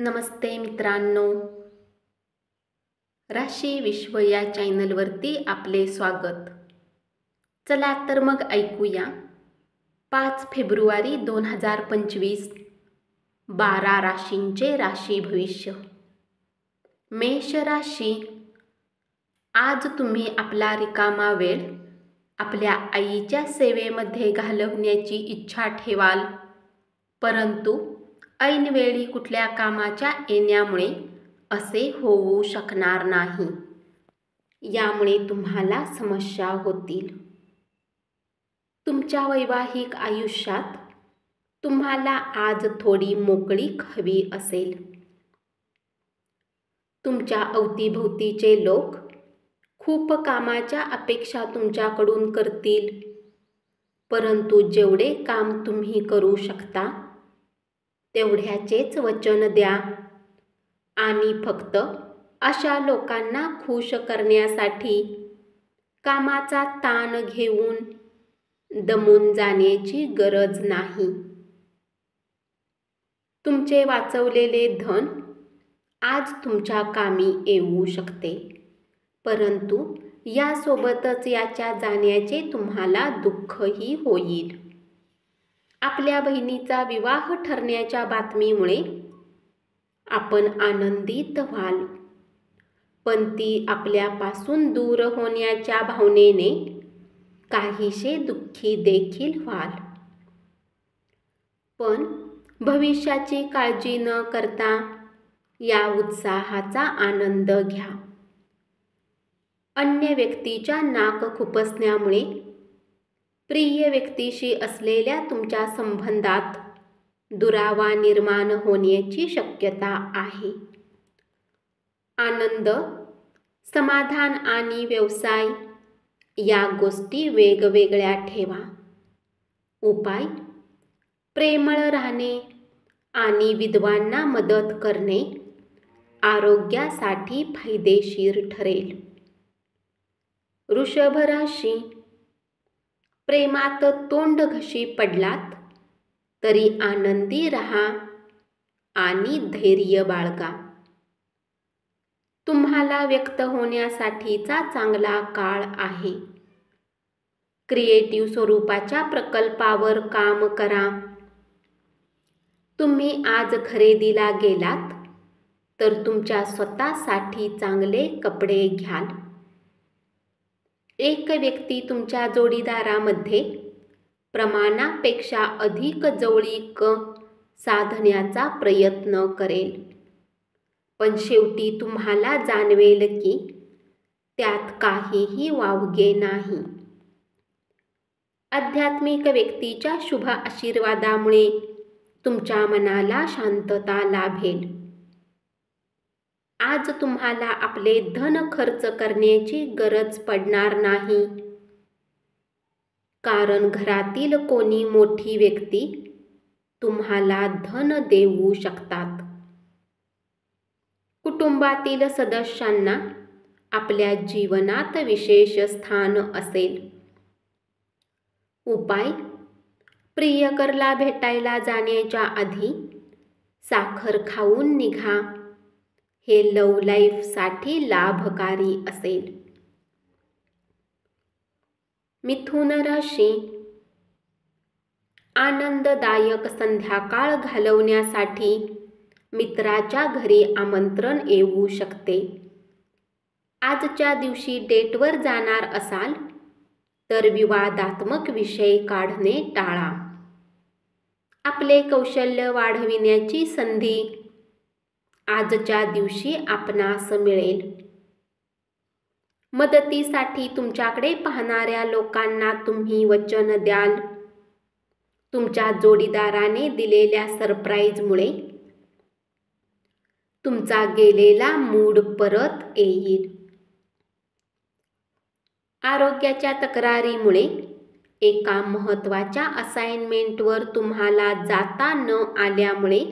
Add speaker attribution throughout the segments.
Speaker 1: नमस्ते मित्रांनो, राशी विश्व या चॅनलवरती आपले स्वागत. चला तर मग ऐकूया 5 फेब्रुवारी 2025 12 राशींचे राशी भविष्य. मेष राशी, आज तुम्ही आपला रिकामा वेळ आपल्या आईच्या सेवेमध्ये घालवण्याची इच्छा ठेवाल, परंतु ऐनवेळी कुठल्या कामाच्या येण्यामुळे असे होऊ शकणार नाही. यामुळे तुम्हाला समस्या होतील. तुमच्या वैवाहिक आयुष्यात तुम्हाला आज थोडी मोकळीक हवी असेल. तुमच्या अवतीभोवतीचे लोक खूप कामाच्या अपेक्षा तुमच्याकडून करतील, परंतु जेवढे काम तुम्ही करू शकता तेवढ्याचेच वचन द्या आणि फक्त अशा लोकांना खुश करण्यासाठी कामाचा ताण घेऊन दमून जाण्याची गरज नाही. तुमचे वाचवलेले धन आज तुमच्या कामी येऊ शकते, परंतु यासोबतच याच्या जाण्याचे तुम्हाला दुःखही होईल. आपल्या बहिणीचा विवाह ठरण्याच्या बातमीमुळे आपण आनंदित व्हाल, पण ती आपल्यापासून दूर होण्याच्या भावनेने काहीसे दुःखी देखील व्हाल. पण भविष्याची काळजी न करता या उत्साहाचा आनंद घ्या. अन्य व्यक्तीच्या नाक खुपसण्यामुळे प्रिय व्यक्तीशी असलेल्या तुमच्या संबंधात दुरावा निर्माण होण्याची शक्यता आहे. आनंद, समाधान आणि व्यवसाय या गोष्टी वेगवेगळ्या ठेवा. उपाय: प्रेमळ राहणे आणि विधवांना मदत करणे आरोग्यासाठी फायदेशीर ठरेल. वृषभ राशी, प्रेमात तोंडघशी पडलात तरी आनंदी राहा आणि धैर्य बाळगा. तुम्हाला व्यक्त होण्यासाठीचा चांगला काळ आहे. क्रिएटिव्ह स्वरूपाच्या प्रकल्पावर काम करा. तुम्ही आज खरेदीला गेलात तर तुमच्या स्वतःसाठी चांगले कपडे घ्याल. एक व्यक्ती तुमच्या जोडीदारामध्ये प्रमाणापेक्षा अधिक जवळीक साधण्याचा प्रयत्न करेल, पण शेवटी तुम्हाला जाणवेल की त्यात काहीही वावगे नाही. आध्यात्मिक व्यक्तीच्या शुभ आशीर्वादामुळे तुमच्या मनाला शांतता लाभेल. आज तुम्हाला आपले धन खर्च करण्याची गरज पडणार नाही, कारण घरातील कोणी मोठी व्यक्ती तुम्हाला धन देऊ शकतात. कुटुंबातील सदस्यांना आपल्या जीवनात विशेष स्थान असेल. उपाय: प्रियकरला भेटायला जाण्याच्या आधी साखर खाऊन निघा. हे लव्ह लाईफसाठी लाभकारी असेल. मिथुन राशी, आनंददायक संध्याकाळ घालवण्यासाठी मित्राच्या घरी आमंत्रण येऊ शकते. आजच्या दिवशी डेटवर जाणार असाल तर विवादात्मक विषय काढणे टाळा. आपले कौशल्य वाढविण्याची संधी आजच्या दिवशी आपणास मिळेल. मदतीसाठी तुमच्याकडे पाहणाऱ्या लोकांना तुम्ही वचन द्याल. तुमच्या जोडीदाराने दिलेल्या सरप्राईजमुळे तुमचा गेलेला मूड परत येईल. आरोग्याच्या तक्रारीमुळे एका महत्त्वाच्या असाइनमेंटवर तुम्हाला जाता न आल्यामुळे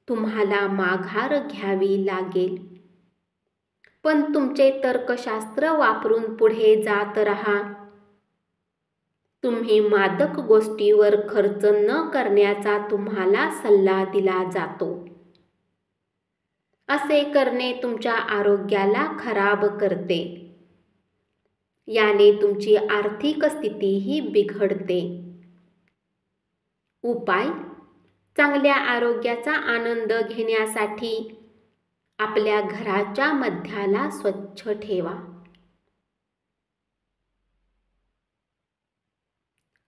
Speaker 1: तुम्हाला माघार घ्यावी लागेल, पण तुमचे तर्कशास्त्र वापरून पुढे जात राहा. तुम्ही मादक गोष्टीवर खर्च न करण्याचा तुम्हाला सल्ला दिला जातो. असे करणे तुमच्या आरोग्याला खराब करते. याने तुमची आर्थिक स्थितीही बिघडते. उपाय: चांगल्या आरोग्याचा आनंद घेण्यासाठी आपल्या घराच्या मध्याला स्वच्छ ठेवा.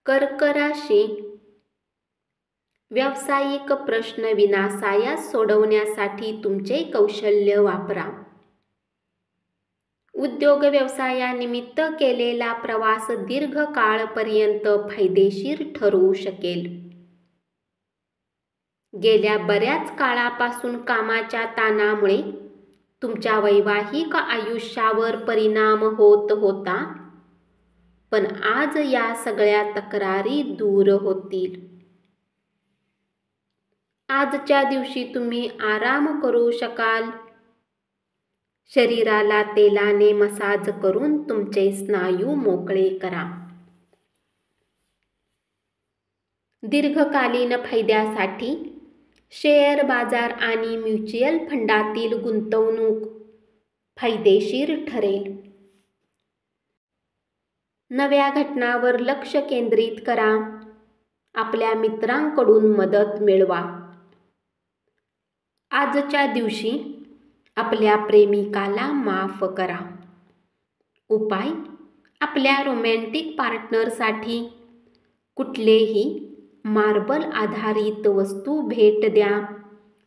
Speaker 1: कर्क राशी: व्यावसायिक प्रश्न विनासायास सोडवण्यासाठी तुमचे कौशल्य वापरा. उद्योग व्यवसायानिमित्त केलेला प्रवास दीर्घ काळपर्यंत फायदेशीर ठरू शकेल. गेल्या बऱ्याच काळापासून कामाच्या ताणामुळे तुमच्या वैवाहिक आयुष्यावर परिणाम होत होता, पण आज या सगळ्या तक्रारी दूर होतील. आजच्या दिवशी तुम्ही आराम करू शकाल. शरीराला तेलाने मसाज करून तुमचे स्नायू मोकळे करा. दीर्घकालीन फायद्यासाठी शेअर बाजार आणि म्युच्युअल फंडातील गुंतवणूक फायदेशीर ठरेल. नव्या घटनांवर लक्ष केंद्रित करा. आपल्या मित्रांकडून मदत मिळवा. आजच्या दिवशी आपल्या प्रेमिकाला माफ करा. उपाय: आपल्या रोमॅन्टिक पार्टनरसाठी कुठलेही मार्बल आधारित वस्तू भेट द्या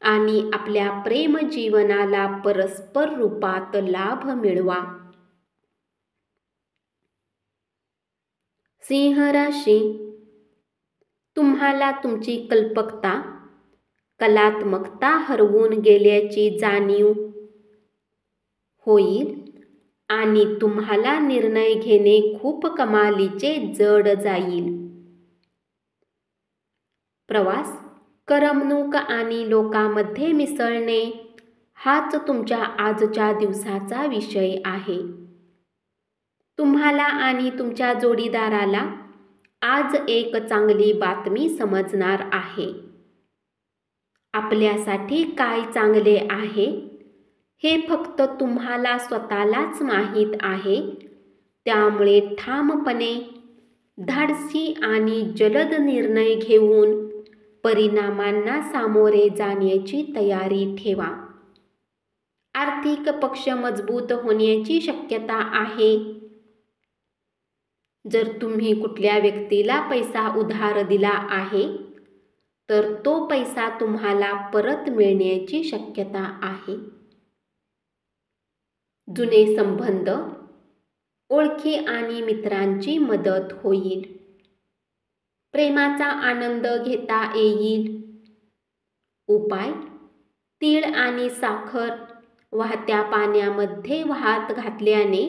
Speaker 1: आणि आपल्या प्रेम जीवनाला परस्पर रूपात लाभ मिळवा. सिंह राशी: तुम्हाला तुमची कल्पकता, कलात्मकता हरवून गेल्याची जाणीव होईल आणि तुम्हाला निर्णय घेणे खूप कमालीचे जड जाईल. प्रवास, करमणूक आणि लोकांमध्ये मिसळणे हाच तुमच्या आजच्या दिवसाचा विषय आहे. तुम्हाला आणि तुमच्या जोडीदाराला आज एक चांगली बातमी समजणार आहे. आपल्यासाठी काय चांगले आहे हे फक्त तुम्हाला स्वतःलाच माहीत आहे. त्यामुळे ठामपणे, धाडसी आणि जलद निर्णय घेऊन परिणामांना सामोरे जाण्याची तयारी ठेवा. आर्थिक पक्ष मजबूत होण्याची शक्यता आहे. जर तुम्ही कुठल्या व्यक्तीला पैसा उधार दिला आहे तर तो पैसा तुम्हाला परत मिळण्याची शक्यता आहे. जुने संबंध, ओळखी आणि मित्रांची मदत होईल. प्रेमाचा आनंद घेता येईल. उपाय: तीळ आणि साखर वाहत्या पाण्यामध्ये वाहत घातल्याने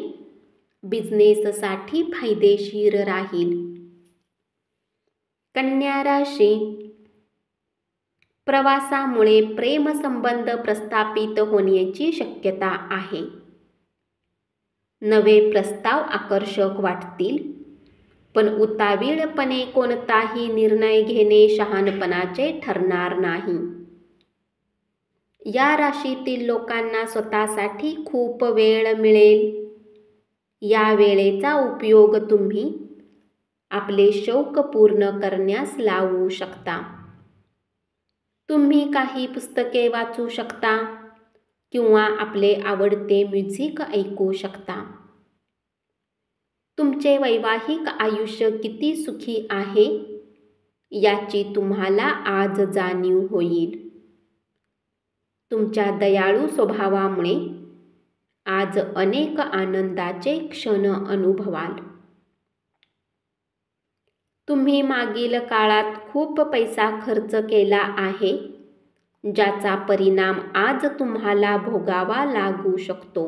Speaker 1: बिझनेससाठी फायदेशीर राहील. कन्या राशी: प्रवासामुळे प्रेमसंबंध प्रस्थापित होण्याची शक्यता आहे. नवे प्रस्ताव आकर्षक वाटतील, पण उतावीळपणे कोणताही निर्णय घेणे शहाणपणाचे ठरणार नाही. या राशीतील लोकांना स्वतःसाठी खूप वेळ मिळेल. या वेळेचा उपयोग तुम्ही आपले शौक पूर्ण करण्यास लावू शकता. तुम्ही काही पुस्तके वाचू शकता किंवा आपले आवडते म्युझिक ऐकू शकता. तुमचे वैवाहिक आयुष्य किती सुखी आहे याची तुम्हाला आज जाणीव होईल. तुमच्या दयाळू स्वभावामुळे आज अनेक आनंदाचे क्षण अनुभवाल. तुम्ही मागील काळात खूप पैसा खर्च केला आहे, ज्याचा परिणाम आज तुम्हाला भोगावा लागू शकतो.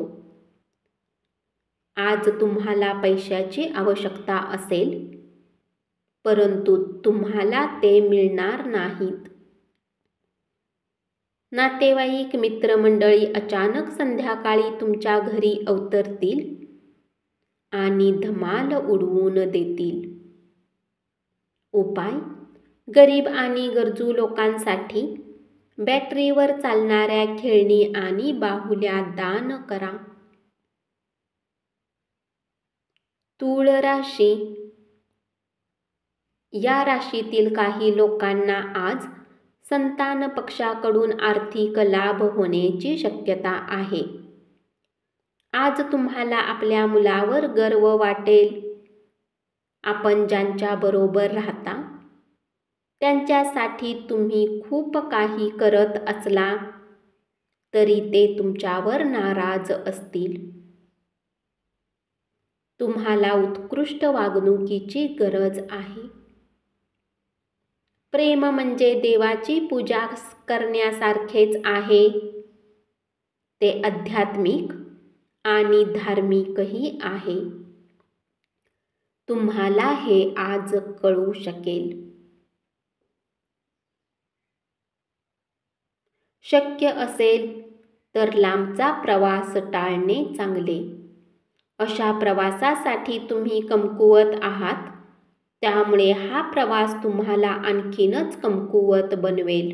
Speaker 1: आज तुम्हाला पैशाची आवश्यकता असेल, परंतु तुम्हाला ते मिळणार नाहीत. नातेवाईक, मित्रमंडळी अचानक संध्याकाळी तुमच्या घरी अवतरतील आणि धमाल उडवून देतील. उपाय: गरीब आणि गरजू लोकांसाठी बॅटरीवर चालणाऱ्या खेळणी आणि बाहुल्या दान करा. तूळ राशी. या राशीतील काही लोकांना आज संतान पक्षाकडून आर्थिक लाभ होण्याची शक्यता आहे. आज तुम्हाला आपल्या मुलावर गर्व वाटेल. आपण ज्यांच्याबरोबर राहता त्यांच्यासाठी तुम्ही खूप काही करत असला तरी ते तुमच्यावर नाराज असतील. तुम्हाला उत्कृष्ट वागणुकीची गरज आहे. प्रेम म्हणजे देवाची पूजा करण्यासारखेच आहे. ते आध्यात्मिक आणि धार्मिकही आहे. तुम्हाला हे आज कळू शकेल. शक्य असेल तर लांबचा प्रवास टाळणे चांगले. अशा प्रवासासाठी तुम्ही कमकुवत आहात, त्यामुळे हा प्रवास तुम्हाला आणखीनच कमकुवत बनवेल.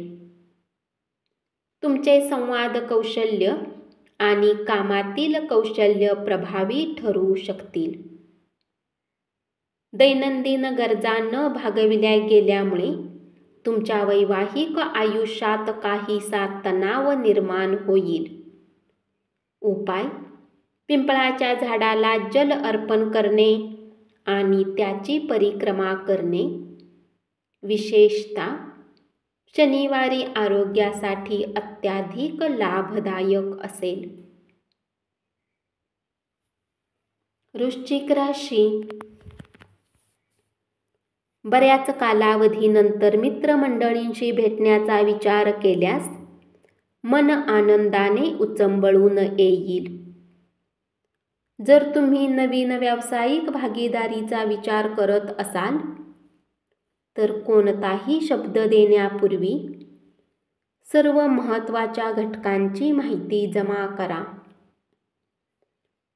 Speaker 1: तुमचे संवाद कौशल्य आणि कामातील कौशल्य प्रभावी ठरू शकतील. दैनंदिन गरजा न भागविल्या गेल्यामुळे तुमच्या वैवाहिक आयुष्यात काहीसा तणाव निर्माण होईल. उपाय: पिंपळाच्या झाडाला जल अर्पण करणे आणि त्याची परिक्रमा करणे. विशेषतः शनिवारी आरोग्यासाठी अत्याधिक लाभदायक असेल. वृश्चिक राशी. बऱ्याच कालावधीनंतर मित्रमंडळींशी भेटण्याचा विचार केल्यास मन आनंदाने उचंबळून येईल. जर तुम्ही नवीन व्यावसायिक भागीदारीचा विचार करत असाल तर कोणताही शब्द देण्यापूर्वी सर्व महत्त्वाच्या घटकांची माहिती जमा करा.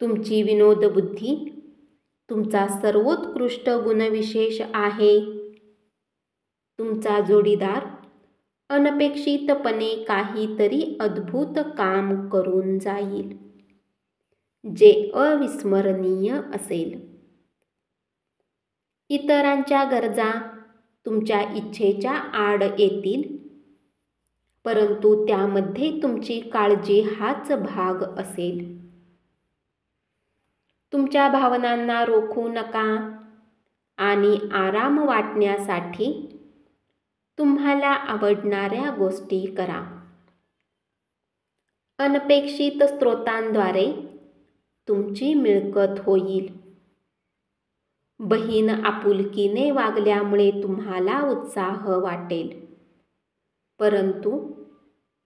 Speaker 1: तुमची विनोदबुद्धी तुमचा सर्वोत्कृष्ट गुणविशेष आहे. तुमचा जोडीदार अनपेक्षितपणे काहीतरी अद्भुत काम करून जाईल, जे अविस्मरणीय असेल. इतरांच्या गरजा तुमच्या इच्छेच्या आड येतील, परंतु त्यामध्ये तुमची काळजी हाच भाग असेल. तुमच्या भावनांना रोखू नका आणि आराम वाटण्यासाठी तुम्हाला आवडणाऱ्या गोष्टी करा. अनपेक्षित स्रोतांद्वारे तुमची मिळकत होईल. बहीण आपुलकीने वागल्यामुळे तुम्हाला उत्साह वाटेल, परंतु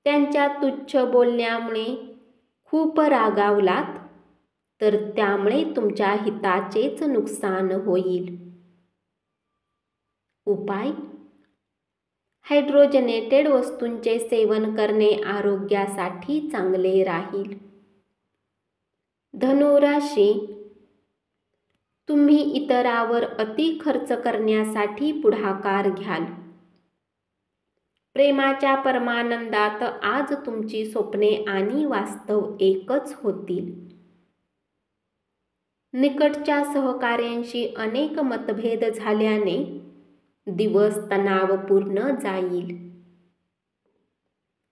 Speaker 1: त्यांच्या तुच्छ बोलण्यामुळे खूप रागावलात तर त्यामुळे तुमच्या हिताचेच नुकसान होईल. उपाय: हायड्रोजनेटेड वस्तूंचे सेवन करणे आरोग्यासाठी चांगले राहील. धनु राशी. तुम्ही इतरांवर अति खर्च करण्यासाठी पुढाकार घ्याल. प्रेमाच्या परमानंदात आज तुमची स्वप्ने आणि वास्तव एकच होतील. निकटच्या सहकाऱ्यांशी अनेक मतभेद झाल्याने दिवस तणावपूर्ण जाईल.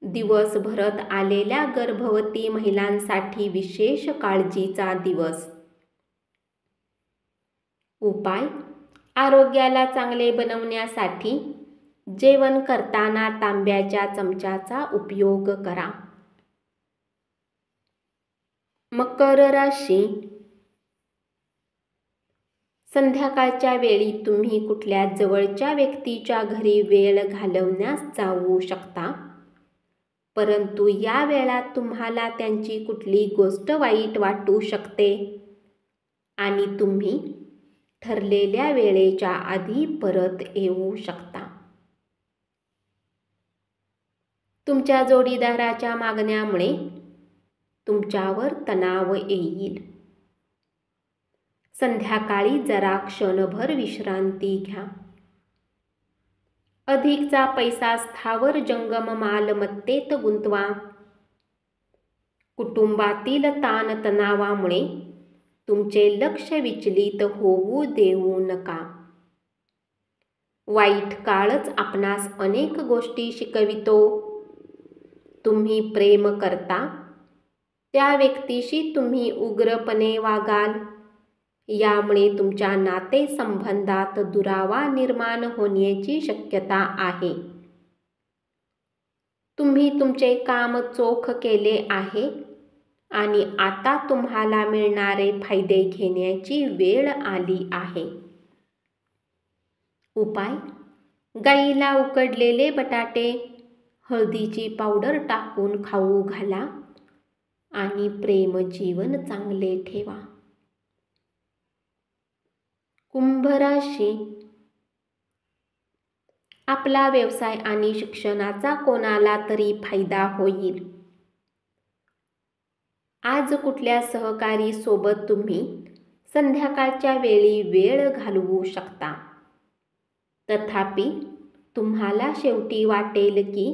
Speaker 1: दिवसभरात आलेल्या गर्भवती महिलांसाठी विशेष काळजीचा दिवस. उपाय: आरोग्याला चांगले बनवण्यासाठी जेवण करताना तांब्याच्या चमच्याचा उपयोग करा. मकर राशी. संध्याकाळच्या वेळी तुम्ही कुठल्या जवळच्या व्यक्तीच्या घरी वेळ घालवण्यास जाऊ शकता, परंतु या वेळात तुम्हाला त्यांची कुठली गोष्ट वाईट वाटू शकते आणि तुम्ही ठरलेल्या वेळेच्या आधी परत येऊ शकता. तुमच्या जोडीदाराच्या मागण्यामुळे तुमच्यावर तणाव येईल. संध्याकाळी जरा क्षणभर विश्रांती घ्या. अधिकचा पैसा स्थावर जंगम मालमत्तेत गुंतवा. कुटुंबातील ताणतणावामुळे तुमचे लक्ष विचलित होऊ देऊ नका. वाईट काळच आपणास अनेक गोष्टी शिकवितो. तुम्ही प्रेम करता त्या व्यक्तीशी तुम्ही उग्रपणे वागाल. यामुळे तुमच्या नातेसंबंधात दुरावा निर्माण होण्याची शक्यता आहे. तुम्ही तुमचे काम चोख केले आहे आणि आता तुम्हाला मिळणारे फायदे घेण्याची वेळ आली आहे. उपाय: गाईला उकडलेले बटाटे, हळदीची पावडर टाकून खाऊ घाला आणि प्रेमजीवन चांगले ठेवा. कुंभ राशी. आपला व्यवसाय आणि शिक्षणाचा कोणाला तरी फायदा होईल. आज कुठल्या सहकारी सोबत तुम्ही संध्याकाळच्या वेळी वेळ घालवू शकता. तथापि तुम्हाला शेवटी वाटेल की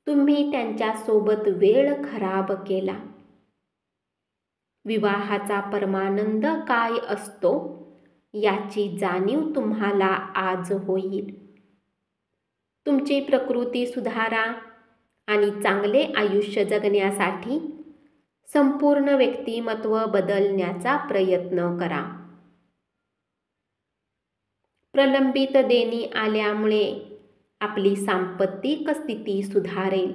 Speaker 1: तुम्ही त्यांच्यासोबत वेळ खराब केला. विवाहाचा परमानंद काय असतो याची जाणीव तुम्हाला आज होईल. तुमची प्रकृती सुधारा आणि चांगले आयुष्य जगण्यासाठी संपूर्ण व्यक्तिमत्व बदलण्याचा प्रयत्न करा. प्रलंबित देणी आल्यामुळे आपली सांपत्तिक स्थिती सुधारेल.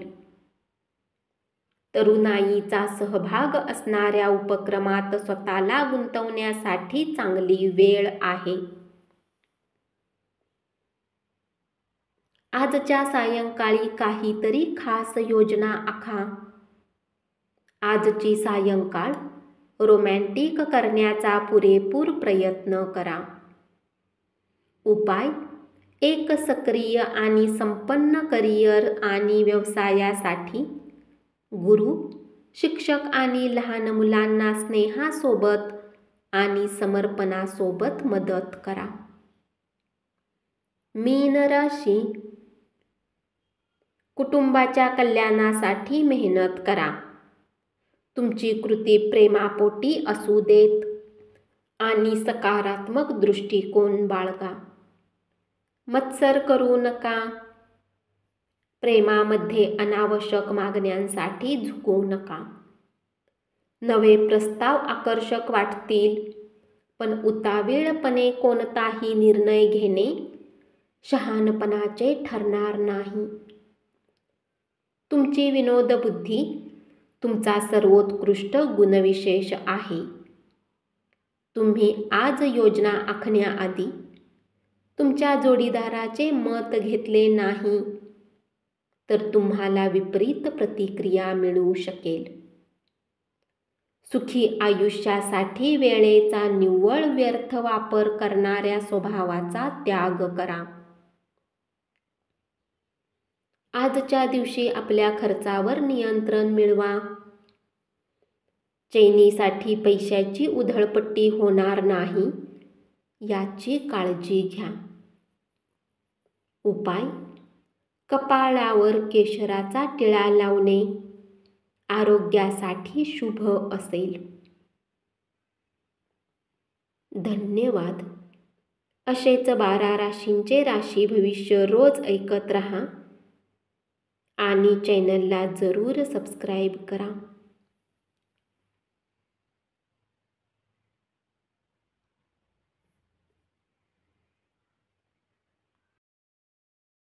Speaker 1: तरुणाईचा सहभाग असणाऱ्या उपक्रमात स्वतःला गुंतवण्यासाठी चांगली वेळ आहे. आजच्या सायंकाळी काहीतरी खास योजना आखा. आजची सायंकाळ रोमॅन्टिक करण्याचा पुरेपूर प्रयत्न करा. उपाय: एक सक्रिय आणि संपन्न करिअर आणि व्यवसायासाठी गुरु, शिक्षक आणि लहान मुलांना स्नेहासोबत आणि समर्पणासोबत मदत करा. मीन राशी. कुटुंबाच्या कल्याणासाठी मेहनत करा. तुमची कृती प्रेमापोटी असू देत आणि सकारात्मक दृष्टिकोन बाळगा. मत्सर करू नका. प्रेमामध्ये अनावश्यक मागण्यांसाठी झुकू नका. नवे प्रस्ताव आकर्षक वाटतील, पण उतावीळपणे कोणताही निर्णय घेणे शहाणपणाचे ठरणार नाही. तुमची विनोदबुद्धी तुमचा सर्वोत्कृष्ट गुणविशेष आहे. तुम्ही आज योजना आखण्याआधी तुमच्या जोडीदाराचे मत घेतले नाही तर तुम्हाला विपरीत प्रतिक्रिया मिळू शकेल. सुखी आयुष्यासाठी वेळेचा निव्वळ व्यर्थ वापर करणाऱ्या स्वभावाचा त्याग करा. आजच्या दिवशी आपल्या खर्चावर नियंत्रण मिळवा. चैनीसाठी पैशाची उधळपट्टी होणार नाही याची काळजी घ्या. उपाय: कपाळावर केशराचा टिळा लावणे आरोग्यासाठी शुभ असेल. धन्यवाद. असेच 12 राशींचे राशी भविष्य रोज ऐकत रहा आणि चॅनलला जरूर सबस्क्राईब करा.